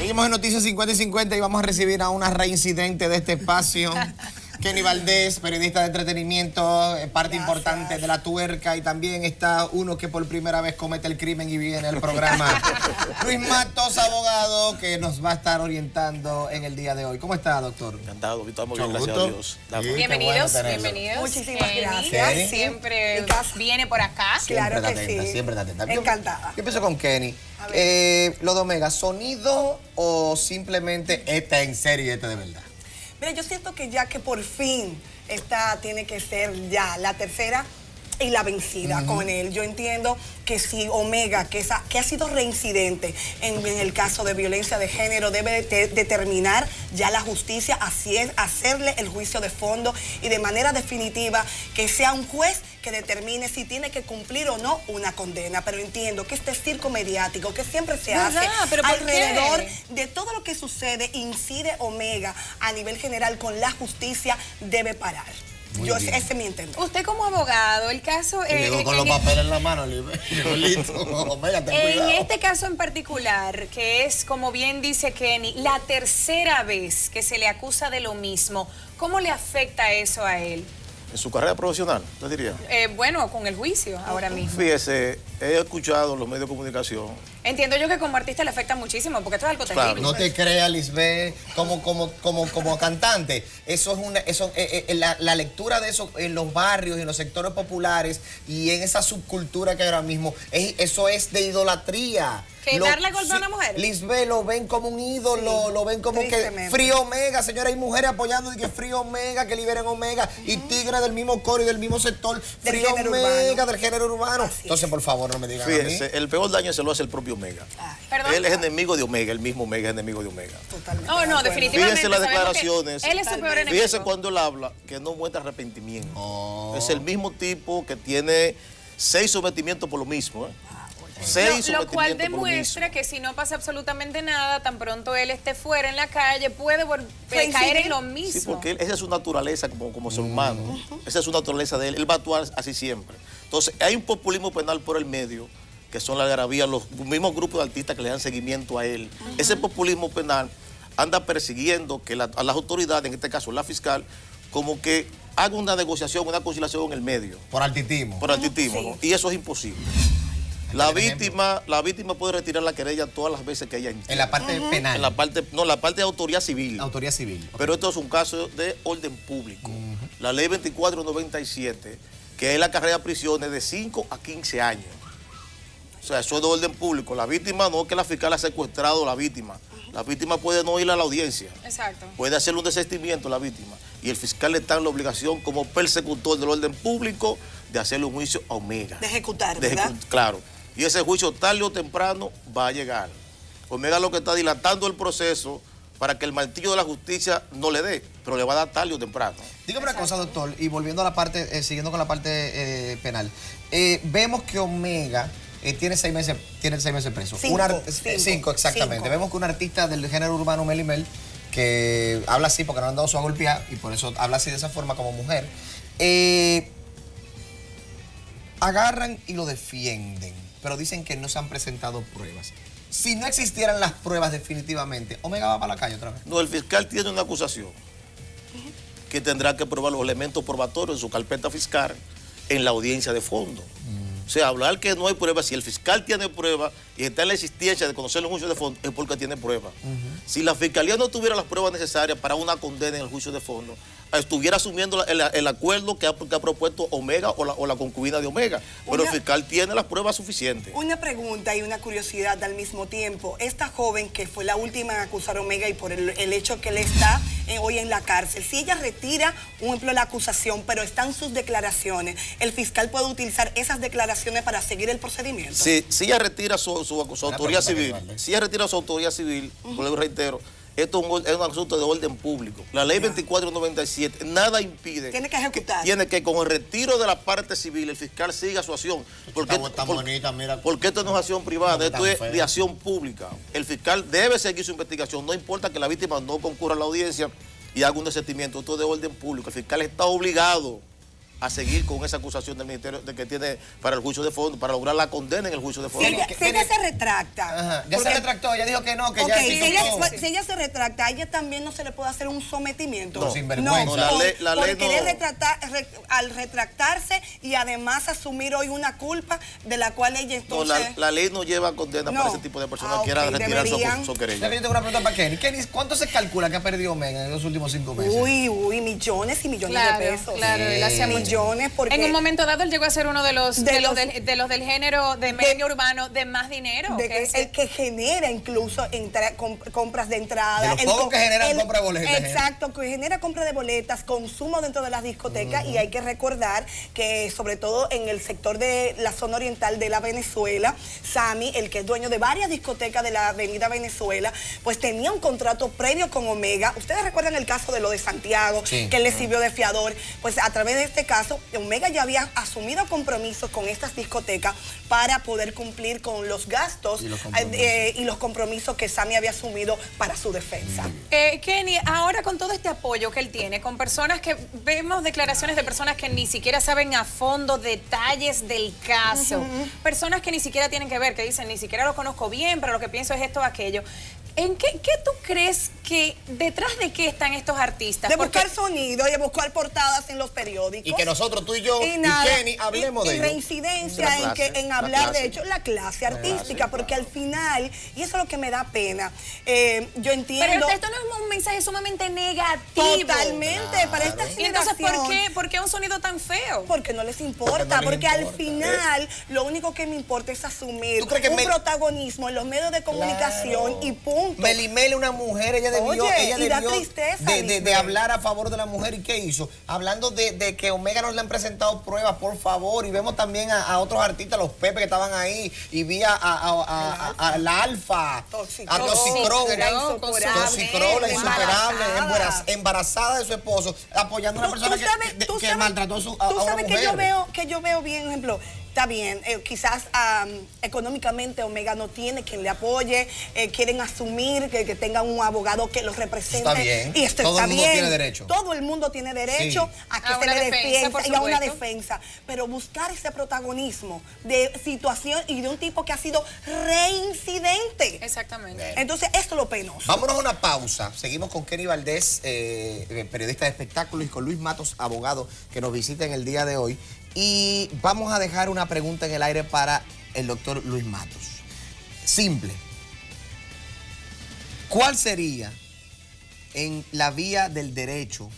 Seguimos en Noticias 50 y 50 y vamos a recibir a una reincidente de este espacio, Kenny Valdés, periodista de entretenimiento, parte importante de La Tuerca, y también está uno que por primera vez comete el crimen y viene al programa, Luis Matos, abogado, que nos va a estar orientando en el día de hoy. ¿Cómo está, doctor? Encantado, estamos bien, gracias a Dios. Sí, bienvenidos, bienvenidos. Muchísimas gracias. Kenny siempre viene por acá. Claro que sí. Siempre está atenta. Encantada. Yo empiezo con Kenny. Lo de Omega, ¿sonido o simplemente este en serio y este de verdad? Mira, yo siento que ya que por fin esta tiene que ser ya la tercera y la vencida con él. Yo entiendo que si Omega, que ha sido reincidente en el caso de violencia de género, debe determinar ya la justicia, así es, hacerle el juicio de fondo y de manera definitiva que sea un juez que determine si tiene que cumplir o no una condena. Pero entiendo que este circo mediático que siempre se hace alrededor de todo lo que sucede, incide Omega a nivel general con la justicia, debe parar. Ese es mi entender. Usted como abogado, el caso... llegó con los papeles en la mano, listo. Omega, ten cuidado. En este caso en particular, que es, como bien dice Kenny, la tercera vez que se le acusa de lo mismo, ¿cómo le afecta eso a él? ¿En su carrera profesional, te diría? Bueno, con el juicio ahora mismo. Fíjese, he escuchado en los medios de comunicación. Entiendo yo que como artista le afecta muchísimo, porque esto es algo terrible. No te creas, Lisbeth, como cantante. Eso es la lectura de eso en los barrios y en los sectores populares y en esa subcultura que ahora mismo, eso es de idolatría. ¿Que darle golpe a una mujer? Lisbeth lo ven como un ídolo, lo ven como que Free Omega, señora, hay mujeres apoyando de que Free Omega, que liberen Omega, y Tigre del mismo coro y del mismo sector, Free Omega, del género urbano. Entonces, por favor, no me digan Fíjese, a mí. el peor daño se lo hace el propio Omega. ¿Perdón? Él es enemigo de Omega, el mismo Omega es enemigo de Omega. Totalmente. No, definitivamente. Fíjese las declaraciones. Él es su peor enemigo. Fíjese cuando él habla que no muestra arrepentimiento. Es el mismo tipo que tiene 6 sometimientos por lo mismo, Lo cual demuestra que si no pasa absolutamente nada, tan pronto él esté fuera en la calle, puede caer en lo mismo. Sí, porque esa es su naturaleza como ser humano. Esa es su naturaleza de él. Él va a actuar así siempre. Entonces, hay un populismo penal por el medio, que son la algarabía, los mismos grupos de artistas que le dan seguimiento a él. Ese populismo penal anda persiguiendo que a las autoridades, en este caso la fiscal, como que haga una negociación, una conciliación en el medio. Por altitismo. Por altitismo, ¿no? Y eso es imposible. La víctima puede retirar la querella todas las veces que ella entienda. En la parte penal. En la parte de autoría civil. Autoría civil. Okay. Pero esto es un caso de orden público. La ley 2497, que es la carrera de prisiones de 5 a 15 años. O sea, eso es de orden público. La víctima no es que la fiscal ha secuestrado a la víctima. La víctima puede no ir a la audiencia. Exacto. Puede hacerle un desistimiento a la víctima. Y el fiscal está en la obligación, como persecutor del orden público, de hacerle un juicio a Omega. De ejecutar, ¿verdad? Claro. Y ese juicio tarde o temprano va a llegar. Omega lo que está dilatando el proceso para que el martillo de la justicia no le dé, pero le va a dar tarde o temprano. Dígame una cosa, doctor, y volviendo a la parte, siguiendo con la parte penal. Vemos que Omega tiene 6 meses preso. 5, exactamente. 5. Vemos que un artista del género urbano, Mely Mel, que habla así porque no han dado su a golpear y por eso habla así de esa forma como mujer, agarran y lo defienden, pero dicen que no se han presentado pruebas. Si no existieran las pruebas definitivamente, ¿Omega va para la calle otra vez? No, el fiscal tiene una acusación que tendrá que probar los elementos probatorios de su carpeta fiscal en la audiencia de fondo. O sea, hablar que no hay pruebas, si el fiscal tiene pruebas y está en la existencia de conocer el juicio de fondo, es porque tiene pruebas. Si la fiscalía no tuviera las pruebas necesarias para una condena en el juicio de fondo, estuviera asumiendo el acuerdo que ha propuesto Omega o la concubina de Omega. Pero el fiscal tiene las pruebas suficientes. Una pregunta y una curiosidad al mismo tiempo. Esta joven que fue la última en acusar a Omega y por el hecho que él está hoy en la cárcel, si ella retira, un ejemplo, la acusación, pero están sus declaraciones, ¿el fiscal puede utilizar esas declaraciones para seguir el procedimiento? Sí, si ella retira su autoría civil, lo reitero, esto es un asunto de orden público. La ley 2497 nada impide. Tiene que ejecutar. Tiene que, con el retiro de la parte civil, el fiscal siga su acción. Porque esto no es acción privada, esto es de acción pública. El fiscal debe seguir su investigación, no importa que la víctima no concurra a la audiencia y haga un desistimiento. Esto es de orden público. El fiscal está obligado a seguir con esa acusación del ministerio de que tiene para el juicio de fondo, para lograr la condena en el juicio de fondo. Si ella se retracta. Ajá, ya porque- se retractó, ella dijo que no, que Ok, ya si hizo ella, todo. si ella se retracta, a ella también no se le puede hacer un sometimiento. No, sinvergüenza. No, la por ley querer no. al retractarse y además asumir hoy una culpa de la cual ella No, entonces... la ley no lleva condena No. para ese tipo de personas Ah, que quieran ok, retirar deberían. su Ya querella. que yo tengo una pregunta para Kenny. Kenny, ¿cuánto se calcula que ha perdido Omega en los últimos 5 meses? Uy, millones y millones Claro, de pesos. claro, él hacía mucho. Millones porque... En un momento dado él llegó a ser uno de los del género de medio urbano de más dinero. de que es el que genera incluso compras de entrada. De los pocos que generan compra de boletas. Exacto, que genera compra de boletas, consumo dentro de las discotecas y hay que recordar que sobre todo en el sector de la zona oriental de la Venezuela, Sammy, el que es dueño de varias discotecas de la avenida Venezuela, pues tenía un contrato previo con Omega. Ustedes recuerdan el caso de lo de Santiago, Sí. que él le sirvió de fiador. Pues a través de este caso, Omega ya había asumido compromisos con estas discotecas para poder cumplir con los gastos y los compromisos que Sammy había asumido para su defensa. Kenny, ahora con todo este apoyo que él tiene, con personas que vemos declaraciones de personas que ni siquiera saben a fondo detalles del caso, personas que ni siquiera tienen que ver, que dicen ni siquiera lo conozco bien, pero lo que pienso es esto o aquello. ¿En qué tú crees que detrás de qué están estos artistas? De Porque buscar sonido y de buscar portadas en los periódicos. Y que nosotros, tú y yo, y nada, Kenny, hablemos y de ello. reincidencia De la clase, en la hablar clase. de hecho la clase artística, porque al final, y eso es lo que me da pena, yo entiendo... pero esto no es un mensaje sumamente negativo. Totalmente, para esta Y entonces, generación... ¿por qué un sonido tan feo? Porque no les importa, Porque no les porque al importa. final lo único que me importa es asumir ¿Tú crees que un protagonismo en los medios de comunicación y punto. Melimele, una mujer, ella debió, Oye, y da debió tristeza, de Lisbeth. hablar a favor de la mujer. ¿Y qué hizo? Hablando de que Omega no le han presentado pruebas, por favor. Y vemos también a otros artistas, los Pepe que estaban ahí. Y vi a la Alfa, a Toxicrow, la la insuperable, embarazada de su esposo, apoyando a una persona que maltrató a Tú una sabes mujer. que yo veo bien, por ejemplo, está bien, quizás económicamente Omega no tiene quien le apoye, quieren asumir que tengan un abogado que los represente. Está bien. Y esto Todo está el mundo bien. tiene derecho. Todo el mundo tiene derecho Sí. a que A se una le defensa, defienda por y a una supuesto. defensa. Pero buscar ese protagonismo de situación y de un tipo que ha sido reincidente. Exactamente. Entonces, esto es lo penoso. Vámonos a una pausa. Seguimos con Kenny Valdés, periodista de espectáculos, y con Luis Matos, abogado, que nos visita en el día de hoy. Y vamos a dejar una pregunta en el aire para el doctor Luis Matos. Simple. ¿Cuál sería, en la vía del derecho,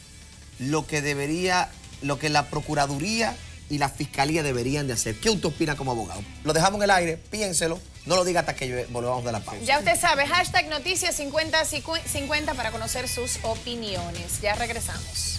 lo que la Procuraduría y la Fiscalía deberían de hacer? ¿Qué usted opina como abogado? Lo dejamos en el aire, piénselo. No lo diga hasta que volvamos de la pausa. Ya usted sabe, hashtag Noticias 5050 para conocer sus opiniones. Ya regresamos.